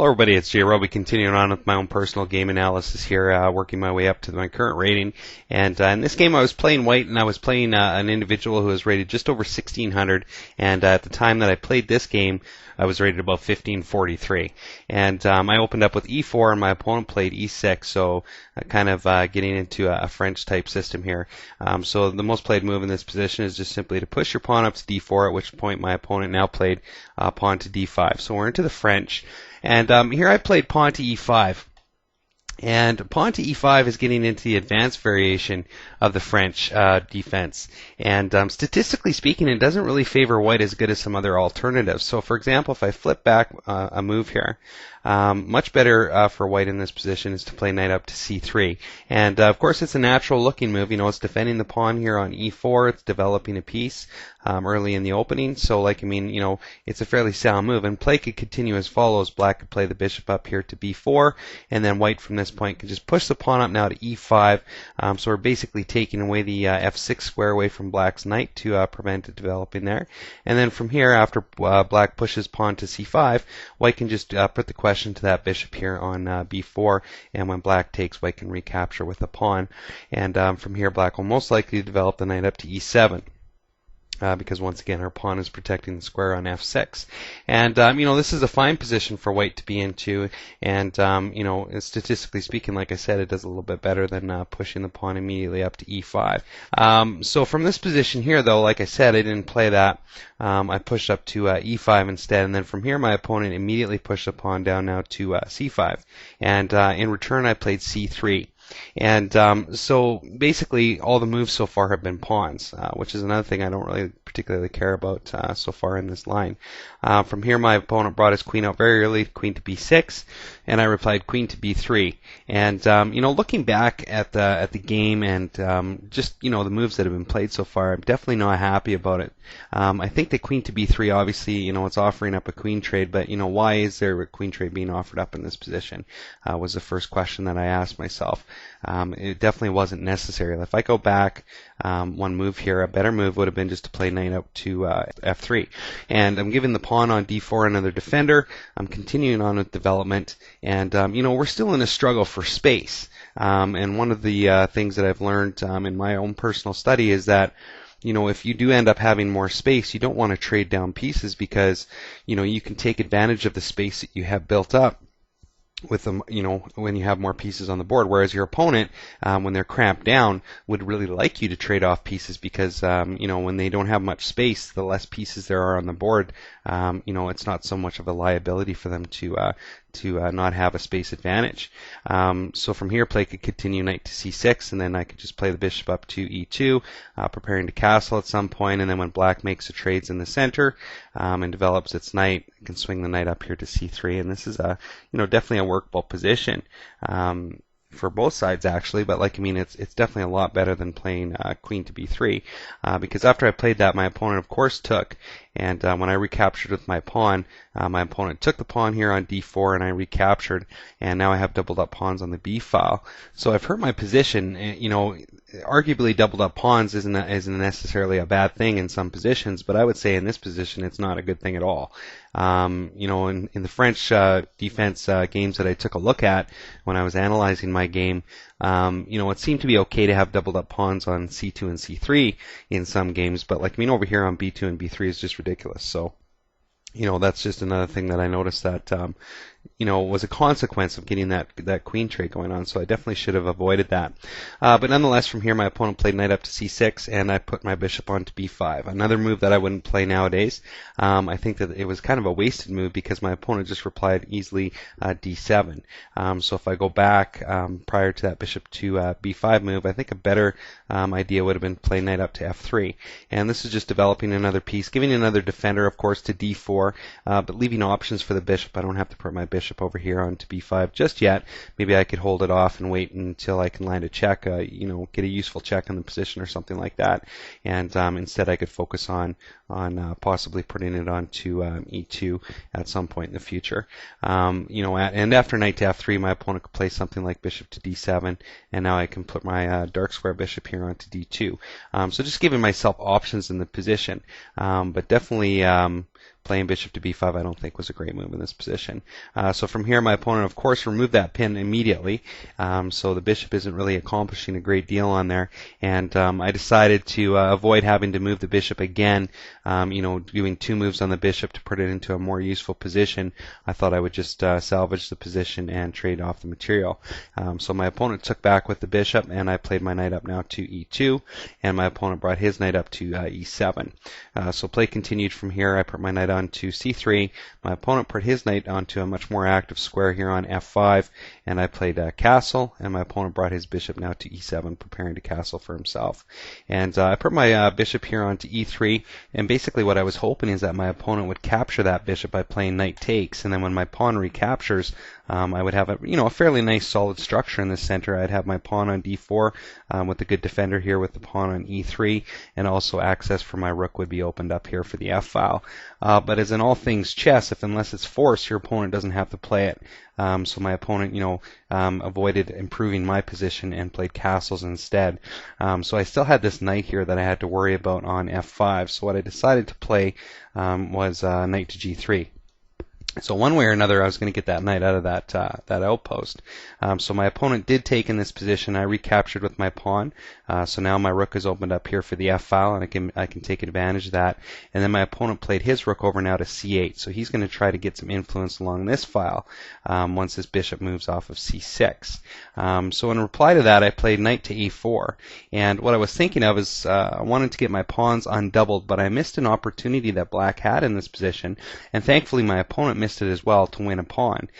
Hello everybody, it's jrobi continuing on with my own personal game analysis here, working my way up to my current rating. And in this game I was playing white, and I was playing an individual who was rated just over 1600, and at the time that I played this game I was rated about 1543. And I opened up with e4 and my opponent played e6, so kind of getting into a French type system here. So the most played move in this position is just simply to push your pawn up to d4, at which point my opponent now played pawn to d5. So we're into the French. And here I played pawn to e5. And pawn to e5 is getting into the advanced variation of the French defense. And statistically speaking, it doesn't really favor white as good as some other alternatives. So for example, if I flip back a move here, much better for white in this position is to play knight up to c3. And of course it's a natural looking move. You know, it's defending the pawn here on e4. It's developing a piece early in the opening. So you know, it's a fairly sound move. And play could continue as follows. Black could play the bishop up here to b4, and then white from this point can just push the pawn up now to e5. So we're basically taking away the f6 square away from black's knight to prevent it developing there. And then from here, after black pushes pawn to c5, white can just put the question to that bishop here on b4, and when black takes, white can recapture with a pawn. And from here, black will most likely develop the knight up to e7. Because once again, our pawn is protecting the square on f6. And, you know, this is a fine position for white to be into. And, you know, statistically speaking, like I said, it does a little bit better than pushing the pawn immediately up to e5. So from this position here, though, like I said, I didn't play that. I pushed up to e5 instead. And then from here, my opponent immediately pushed the pawn down now to c5. And in return, I played c3. And so basically all the moves so far have been pawns, which is another thing I don't really particularly care about so far in this line. From here, my opponent brought his queen out very early, queen to b6, and I replied queen to b3. And you know, looking back at the game and just, you know, the moves that have been played so far, I'm definitely not happy about it. I think that queen to b3, obviously, you know, it's offering up a queen trade, but you know, why is there a queen trade being offered up in this position? Was the first question that I asked myself. It definitely wasn't necessary. If I go back one move here, a better move would have been just to play knight up to f3. And I'm giving the pawn on d4 another defender. I'm continuing on with development. And, you know, we're still in a struggle for space. And one of the things that I've learned in my own personal study is that, you know, if you do end up having more space, you don't want to trade down pieces because, you know, you can take advantage of the space that you have built up with them, you know, when you have more pieces on the board, whereas your opponent, when they're cramped down, would really like you to trade off pieces because, you know, when they don't have much space, the less pieces there are on the board, you know, it's not so much of a liability for them to not have a space advantage. So from here, play could continue knight to c6, and then I could just play the bishop up to e2, preparing to castle at some point, and then when black makes the trades in the center and develops its knight, I can swing the knight up here to c3, and this is a, you know, definitely a workable position. For both sides actually, but it's definitely a lot better than playing queen to b3, because after I played that, my opponent of course took, and when I recaptured with my pawn, my opponent took the pawn here on d4 and I recaptured, and now I have doubled up pawns on the b file. So I've hurt my position. You know, arguably doubled up pawns isn't necessarily a bad thing in some positions, but I would say in this position it's not a good thing at all. You know, in the French defense games that I took a look at when I was analyzing my game, you know, it seemed to be okay to have doubled up pawns on c2 and c3 in some games, but over here on b2 and b3 is just ridiculous. So, you know, that's just another thing that I noticed that, you know, was a consequence of getting that queen trade going on. So I definitely should have avoided that. But nonetheless, from here, my opponent played knight up to c6, and I put my bishop on to b5. Another move that I wouldn't play nowadays. I think that it was kind of a wasted move because my opponent just replied easily d7. So if I go back prior to that bishop to b5 move, I think a better idea would have been play knight up to f3. And this is just developing another piece, giving another defender, of course, to d4, but leaving options for the bishop. I don't have to put my bishop over here onto b5 just yet. Maybe I could hold it off and wait until I can land a check, you know, get a useful check on the position or something like that. And instead I could focus on possibly putting it onto e2 at some point in the future. You know, and after knight to f3, my opponent could play something like bishop to d7, and now I can put my dark square bishop here onto d2. So just giving myself options in the position, but definitely playing bishop to b5 I don't think was a great move in this position. So from here, my opponent, of course, removed that pin immediately. So the bishop isn't really accomplishing a great deal on there. And I decided to avoid having to move the bishop again, doing 2 moves on the bishop to put it into a more useful position. I thought I would just salvage the position and trade off the material. So my opponent took back with the bishop, and I played my knight up now to e2, and my opponent brought his knight up to e7. So play continued from here. I put my knight on to c3. My opponent put his knight onto a much more active square here on f5, and I played castle, and my opponent brought his bishop now to e7, preparing to castle for himself. And I put my bishop here onto e3, and basically what I was hoping is that my opponent would capture that bishop by playing knight takes, and then when my pawn recaptures, I would have a fairly nice solid structure in the center. I'd have my pawn on d4 with a good defender here with the pawn on e3, and also access for my rook would be opened up here for the f-file. But as in all things chess, unless it's forced, your opponent doesn't have to play it. So my opponent, avoided improving my position and played castles instead. So I still had this knight here that I had to worry about on f5. So what I decided to play was knight to g3. So one way or another, I was going to get that knight out of that outpost. So my opponent did take in this position. I recaptured with my pawn. So now my rook is opened up here for the f-file, and I can take advantage of that. And then my opponent played his rook over now to c8. So he's going to try to get some influence along this file once this bishop moves off of c6. So in reply to that, I played knight to e4. And what I was thinking of is I wanted to get my pawns undoubled, but I missed an opportunity that black had in this position. And thankfully, my opponent missed it as well to win a pawn.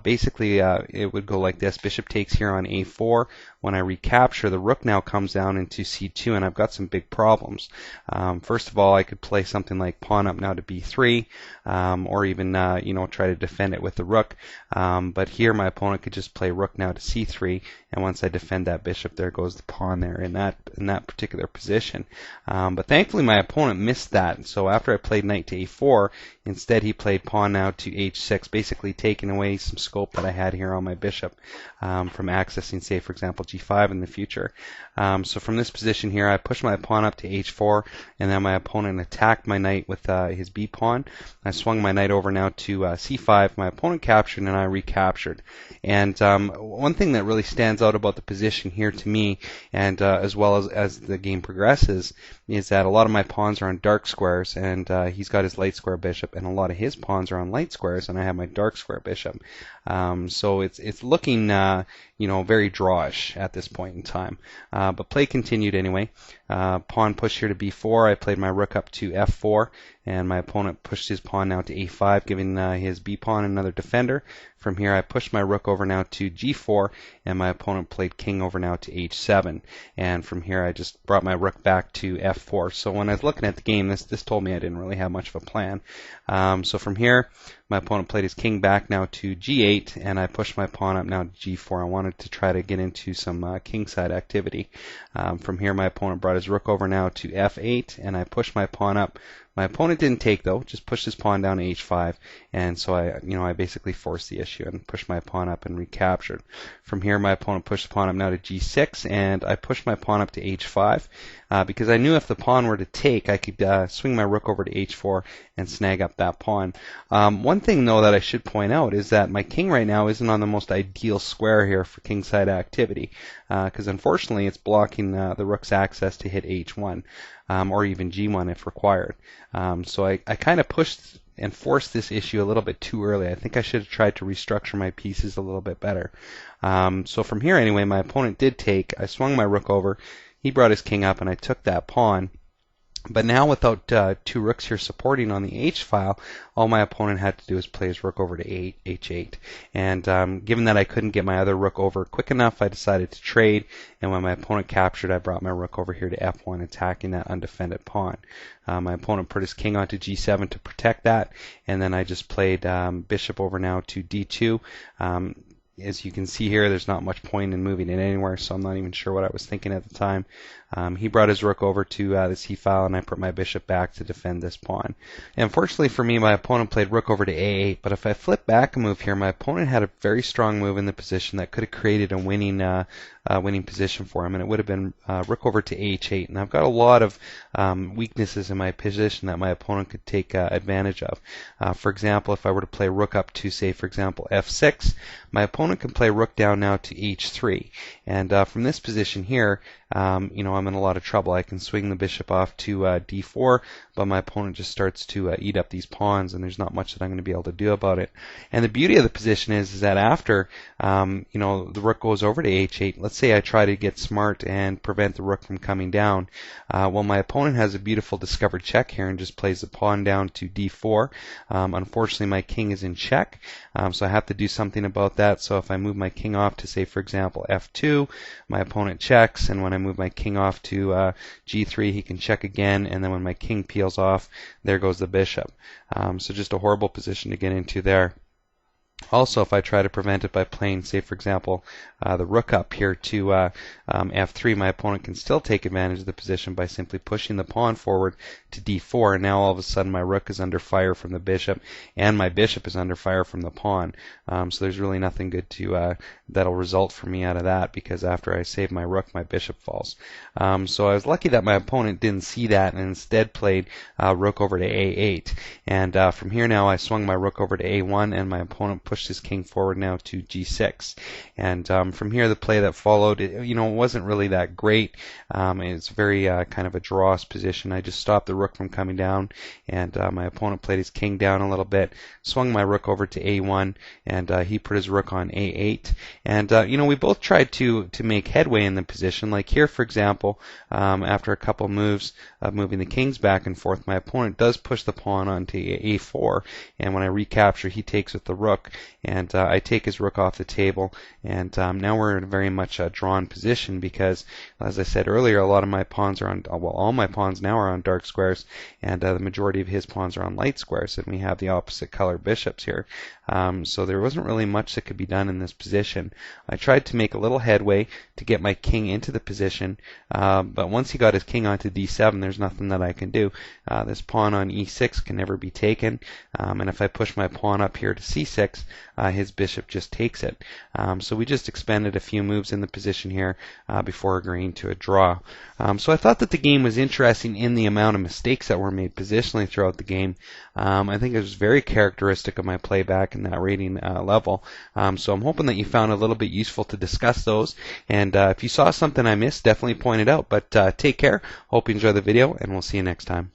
Basically, it would go like this. Bishop takes here on a4. When I recapture, the rook now comes down into c2, and I've got some big problems. First of all, I could play something like pawn up now to b3, or even try to defend it with the rook. But here, my opponent could just play rook now to c3, and once I defend that bishop, there goes the pawn there in that particular position. But thankfully, my opponent missed that. So after I played knight to a4, instead he played pawn now to h6, basically taking away some scope that I had here on my bishop from accessing, say, for example, g5 in the future. So from this position here, I pushed my pawn up to h4, and then my opponent attacked my knight with his b pawn. I swung my knight over now to c5. My opponent captured, and I recaptured. And one thing that really stands out about the position here to me, and as well as the game progresses, is that a lot of my pawns are on dark squares, and he's got his light square bishop, and a lot of his pawns are on light squares, and I have my dark square bishop. So it's looking very drawish at this point in time. But play continued anyway. Pawn push here to b4. I played my rook up to f4, and my opponent pushed his pawn now to a5, giving his b pawn another defender. From here, I pushed my rook over now to g4, and my opponent played king over now to h7. And from here, I just brought my rook back to f4. So when I was looking at the game, this told me I didn't really have much of a plan. So from here, my opponent played his king back now to g8, and I pushed my pawn up now to g4. I wanted to try to get into some kingside activity. From here, my opponent brought his rook over now to f8, and I pushed my pawn up. My opponent didn't take, though, just pushed his pawn down to h5, and so I basically forced the issue and pushed my pawn up and recaptured. From here, my opponent pushed the pawn up now to g6, and I pushed my pawn up to h5 because I knew if the pawn were to take, I could swing my rook over to h4 and snag up that pawn. One thing, though, that I should point out is that my king right now isn't on the most ideal square here for kingside activity, because unfortunately it's blocking the rook's access to hit h1. Or even g1 if required. So I kind of pushed and forced this issue a little bit too early. I think I should have tried to restructure my pieces a little bit better. So from here anyway, my opponent did take. I swung my rook over. He brought his king up, and I took that pawn. But now without two rooks here supporting on the h-file, all my opponent had to do was play his rook over to h8. And given that I couldn't get my other rook over quick enough, I decided to trade. And when my opponent captured, I brought my rook over here to f1, attacking that undefended pawn. My opponent put his king onto g7 to protect that. And then I just played bishop over now to d2. As you can see here, there's not much point in moving it anywhere, so I'm not even sure what I was thinking at the time. He brought his rook over to the c file, and I put my bishop back to defend this pawn. And unfortunately for me, my opponent played rook over to a8, but if I flip back a move here, my opponent had a very strong move in the position that could have created a winning position for him, and it would have been rook over to h8. And I've got a lot of weaknesses in my position that my opponent could take advantage of. For example, if I were to play rook up to, say, for example, f6, my opponent can play rook down now to h3. And from this position here, I'm in a lot of trouble. I can swing the bishop off to d4, but my opponent just starts to eat up these pawns, and there's not much that I'm going to be able to do about it. And the beauty of the position is that after the rook goes over to h8, let's say I try to get smart and prevent the rook from coming down. Well, my opponent has a beautiful discovered check here and just plays the pawn down to d4. Unfortunately, my king is in check, so I have to do something about that. So if I move my king off to, say, for example, f2, my opponent checks, and when I move my king off to g3, he can check again, and then when my king peels off, there goes the bishop. So just a horrible position to get into there. Also, if I try to prevent it by playing, say, for example, the rook up here to f3, my opponent can still take advantage of the position by simply pushing the pawn forward to d4, and now all of a sudden my rook is under fire from the bishop, and my bishop is under fire from the pawn. So there's really nothing good that'll result for me out of that, because after I save my rook, my bishop falls. So I was lucky that my opponent didn't see that and instead played rook over to a8. And from here now I swung my rook over to a1, and my opponent pushed his king forward now to g6. And from here, the play that followed, it wasn't really that great. It's very kind of a draws position. I just stopped the rook from coming down, and my opponent played his king down a little bit, swung my rook over to a1, and he put his rook on a8. And we both tried to make headway in the position. Like here, for example, after a couple moves of moving the kings back and forth, my opponent does push the pawn onto a4, and when I recapture, he takes with the rook, and I take his rook off the table, and now we're in a very much drawn position, because, as I said earlier, a lot of my pawns are on, well, all my pawns now are on dark squares, and the majority of his pawns are on light squares, and we have the opposite color bishops here. So there wasn't really much that could be done in this position. I tried to make a little headway to get my king into the position, but once he got his king onto d7, there's nothing that I can do. This pawn on e6 can never be taken, and if I push my pawn up here to c6, his bishop just takes it. So we just expended a few moves in the position here before agreeing to a draw. So I thought that the game was interesting in the amount of mistakes that were made positionally throughout the game. I think it was very characteristic of my playback in that rating level. So I'm hoping that you found it a little bit useful to discuss those. And if you saw something I missed, definitely point it out. But take care. Hope you enjoy the video, and we'll see you next time.